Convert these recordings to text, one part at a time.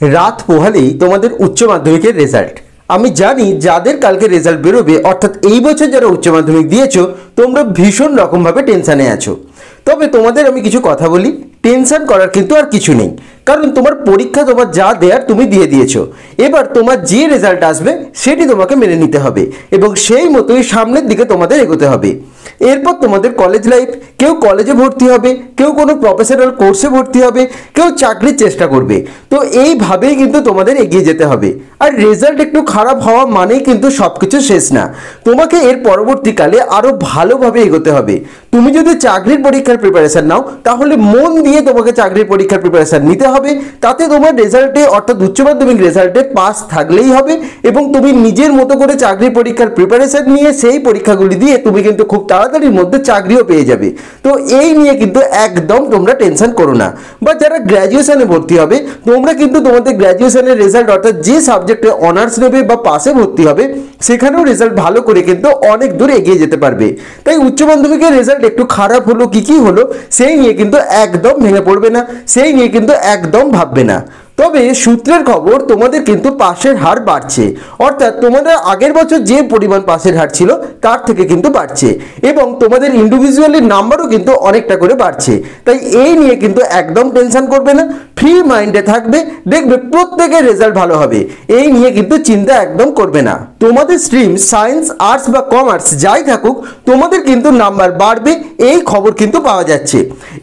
রাত পোহালেই তোমাদের উচ্চ মাধ্যমিকের রেজাল্ট। আমি জানি যাদের কালকে রেজাল্ট বেরোবে, অর্থাৎ এই বছর যারা উচ্চ মাধ্যমিক দিয়েছো তোমরা ভীষণ রকমভাবে টেনশানে আছো। তবে তোমাদের আমি কিছু কথা বলি, টেনশন করার কিন্তু আর কিছু নেই, কারণ তোমার পরীক্ষা তোমার যা দেয়ার তুমি দিয়ে দিয়েছো। এবার তোমার যে রেজাল্ট আসবে সেটি তোমাকে মেনে নিতে হবে এবং সেই মতোই সামনের দিকে তোমাদের এগোতে হবে। এরপর তোমাদের কলেজ লাইফ, কেউ কলেজে ভর্তি হবে, কেউ কোনো প্রফেশনাল কোর্সে ভর্তি হবে, কেউ চাকরির চেষ্টা করবে। তো এইভাবেই কিন্তু তোমাদের এগিয়ে যেতে হবে। আর রেজাল্ট একটু খারাপ হওয়া মানেই কিন্তু সব কিছু শেষ না, তোমাকে এর পরবর্তীকালে আরও ভালোভাবে এগোতে হবে। তুমি যদি চাকরির পরীক্ষার প্রিপারেশান নাও তাহলে মন দিয়ে তোমাকে চাকরির পরীক্ষার প্রিপারেশান নিতে হবে। তাতে তোমার রেজাল্টে অর্থাৎ উচ্চ মাধ্যমিক রেজাল্টে পাস থাকলেই হবে এবং তুমি নিজের মতো করে চাকরির পরীক্ষার প্রিপারেশান নিয়ে সেই পরীক্ষাগুলি দিয়ে তুমি কিন্তু খুব তাড়াতাড়ির মধ্যে চাকরিও পেয়ে যাবে। তো এই নিয়ে কিন্তু একদম তোমরা টেনশন করো না। বা যারা গ্র্যাজুয়েশনে ভর্তি হবে তোমরা কিন্তু তোমাদের গ্র্যাজুয়েশনের রেজাল্ট অর্থাৎ যে সাবজেক্টে অনার্স নেবে বা পাসে ভর্তি হবে সেখানেও রেজাল্ট ভালো করে কিন্তু অনেক দূর এগিয়ে যেতে পারবে। তাই উচ্চ মাধ্যমিকের রেজাল্ট একটু খারাপ হলো কি হলো সেই নিয়ে কিন্তু একদম ভেঙে পড়বে না, সেই নিয়ে কিন্তু একদম ভাববে না। তবে সূত্রের খবর তোমাদের কিন্তু পাশের হার বাড়ছে, অর্থাৎ তোমাদের আগের বছর যে পরিমাণ পাশের হার ছিল তার থেকে কিন্তু বাড়ছে এবং তোমাদের ইন্ডিভিজুয়ালি নাম্বারও কিন্তু অনেকটা করে বাড়ছে। তাই এই নিয়ে কিন্তু একদম টেনশন করবে না, ফ্রি মাইন্ডে থাকবে, দেখবে প্রত্যেকের রেজাল্ট ভালো হবে। এই নিয়ে কিন্তু চিন্তা একদম করবে না। তোমাদের স্ট্রিম সায়েন্স, আর্টস বা কমার্স যাই থাকুক তোমাদের কিন্তু নাম্বার বাড়বে, এই খবর কিন্তু পাওয়া যাচ্ছে।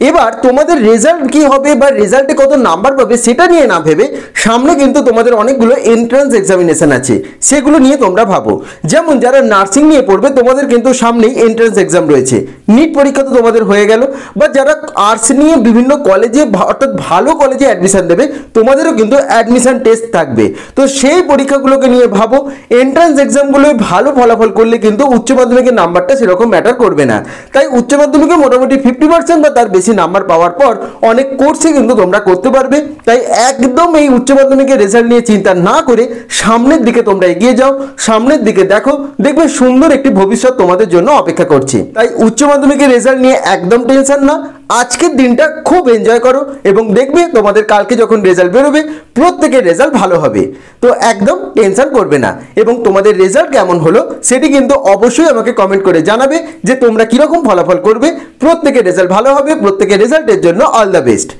এবার তোমাদের রেজাল্ট কি হবে বা রেজাল্টে কত নাম্বার পাবে সেটা নিয়ে না ভেবে সামনে কিন্তু তোমাদের অনেকগুলো এন্ট্রান্স এক্সামিনেশন আছে, সেগুলো নিয়ে তোমরা ভাবো। যেমন যারা নার্সিং নিয়ে পড়বে তোমাদের কিন্তু সামনেই এন্ট্রান্স এক্সাম রয়েছে, নিট পরীক্ষা তো তোমাদের হয়ে গেল। বা যারা আর্টস নিয়ে বিভিন্ন কলেজে অর্থাৎ ভালো কলেজে অ্যাডমিশন দেবে তোমাদেরও কিন্তু অ্যাডমিশন টেস্ট থাকবে। তো সেই পরীক্ষাগুলোকে নিয়ে ভাবো। এন্ট্রান্স এক্সামগুলোয় ভালো ফলাফল করলে কিন্তু উচ্চ মাধ্যমিকের নাম্বারটা সেরকম ম্যাটার করবে না। তাই উচ্চ মাধ্যমিকে মোটামুটি 50% বা তার বেশি নাম্বার পাওয়ার পর অনেক কোর্সে কিন্তু তোমরা করতে পারবে। তাই একদম এই উচ্চ মাধ্যমিকের রেজাল্ট নিয়ে চিন্তা না করে সামনের দিকে তোমরা এগিয়ে যাও, সামনের দিকে দেখো, দেখবে সুন্দর একটি ভবিষ্যৎ তোমাদের জন্য অপেক্ষা করছে। তাই উচ্চ মাধ্যমিকের রেজাল্ট নিয়ে একদম টেনশন না, আজকের দিনটা খুব এনজয় করো এবং দেখবে তোমাদের কালকে যখন রেজাল্ট বেরোবে প্রত্যেকের রেজাল্ট ভালো হবে। তো একদম টেনশন করবে না এবং তোমাদের রেজাল্ট কেমন হলো সেটি কিন্তু অবশ্যই আমাকে কমেন্ট করে জানাবে যে তোমরা কীরকম ফলাফল করবে। প্রত্যেকের রেজাল্ট ভালো হবে, প্রত্যেকের রেজাল্টের জন্য অল দ্য বেস্ট।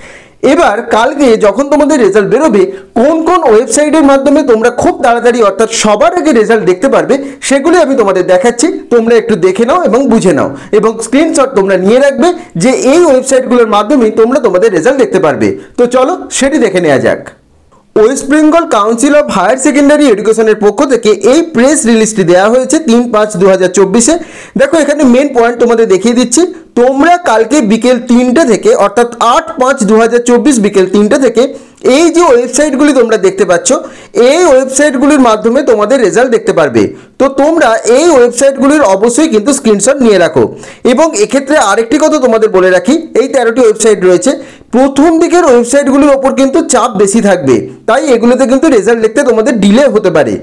এবার কালকে যখন তোমাদের রেজাল্ট বেরোবে কোন কোন ওয়েবসাইটের মাধ্যমে তোমরা খুব তাড়াতাড়ি অর্থাৎ সবার আগে রেজাল্ট দেখতে পারবে সেগুলি আমি তোমাদের দেখাচ্ছি, তোমরা একটু দেখে নাও এবং বুঝে নাও এবং স্ক্রিনশট তোমরা নিয়ে রাখবে যে এই ওয়েবসাইটগুলোর মাধ্যমেই তোমরা তোমাদের রেজাল্ট দেখতে পারবে। তো চলো সেটি দেখে নেওয়া যাক। West Bengal Council of Higher Secondary এডুকেশনের পক্ষ থেকে এই প্রেস রিলিজটি দেওয়া হয়েছে 3/5/2024-এ। দেখো এখানে মেন পয়েন্ট তোমাদের দেখিয়ে দিচ্ছি। তোমরা কালকে বিকেল 3টে থেকে অর্থাৎ 8/5/2024 বিকেল 3টে থেকে এই যে ওয়েবসাইটগুলি তোমরা দেখতে পাচ্ছ এই ওয়েবসাইটগুলির মাধ্যমে তোমাদের রেজাল্ট দেখতে পারবে। তো তোমরা এই ওয়েবসাইটগুলির অবশ্যই কিন্তু স্ক্রিনশট নিয়ে রাখো। এবং এক্ষেত্রে আরেকটি কথা তোমাদের বলে রাখি, এই 13টি ওয়েবসাইট রয়েছে, প্রথম দিকের ওয়েবসাইটগুলির ওপর কিন্তু চাপ বেশি থাকবে, তাই এগুলোতে কিন্তু রেজাল্ট দেখতে তোমাদের ডিলে হতে পারে।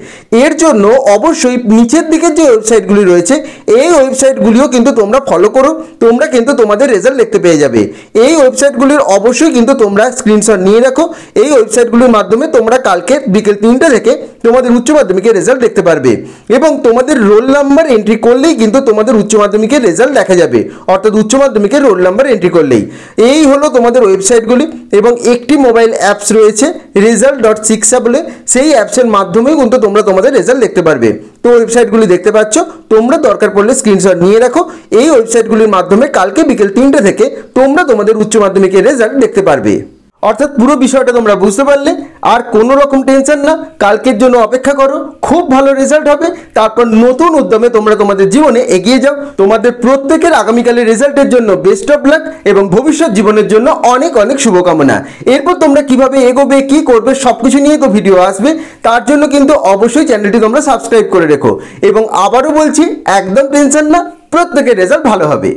এর জন্য অবশ্যই নিচের দিকের যে ওয়েবসাইটগুলি রয়েছে এই ওয়েবসাইটগুলিও কিন্তু তোমরা ফলো করো, তোমরা কিন্তু তোমাদের রেজাল্ট দেখতে পেয়ে যাবে। এই ওয়েবসাইটগুলির অবশ্যই কিন্তু তোমরা স্ক্রিনশট নিয়ে রাখো। এই ওয়েবসাইটগুলির মাধ্যমে তোমরা কালকে বিকেল 3টে থেকে তোমাদের উচ্চ মাধ্যমিকের রেজাল্ট দেখতে পারবে এবং তোমাদের রোল নাম্বার এন্ট্রি করলেই কিন্তু তোমাদের উচ্চ মাধ্যমিকের রেজাল্ট দেখা যাবে, অর্থাৎ উচ্চ মাধ্যমিকের রোল নাম্বার এন্ট্রি করলেই। এই হলো তোমাদের ওয়েবসাইটগুলি এবং একটি মোবাইল অ্যাপস রয়েছে result.shiksha বলে, সেই অ্যাপসের মাধ্যমেই কিন্তু তোমরা তোমাদের রেজাল্ট দেখতে পারবে। তো ওয়েবসাইটগুলি দেখতে পাচ্ছ, তোমরা দরকার পড়লে স্ক্রিনশট নিয়ে রাখো। এই ওয়েবসাইটগুলির মাধ্যমে কালকে বিকেল 3টে থেকে তোমরা তোমাদের উচ্চ মাধ্যমিকের রেজাল্ট দেখতে পারবে। অর্থাৎ পুরো বিষয়টা তোমরা বুঝতে পারলে, আর কোনো রকম টেনশন না, কালকের জন্য অপেক্ষা করো, খুব ভালো রেজাল্ট হবে, তারপর নতুন উদ্যমে তোমরা তোমাদের জীবনে এগিয়ে যাও। তোমাদের প্রত্যেকের আগামীকালের রেজাল্টের জন্য বেস্ট অফ লাক এবং ভবিষ্যৎ জীবনের জন্য অনেক অনেক শুভকামনা। এরপর তোমরা কিভাবে এগোবে, কি করবে সবকিছু নিয়ে তো ভিডিও আসবে, তার জন্য কিন্তু অবশ্যই চ্যানেলটি তোমরা সাবস্ক্রাইব করে রেখো। এবং আবারও বলছি একদম টেনশন না, প্রত্যেকের রেজাল্ট ভালো হবে।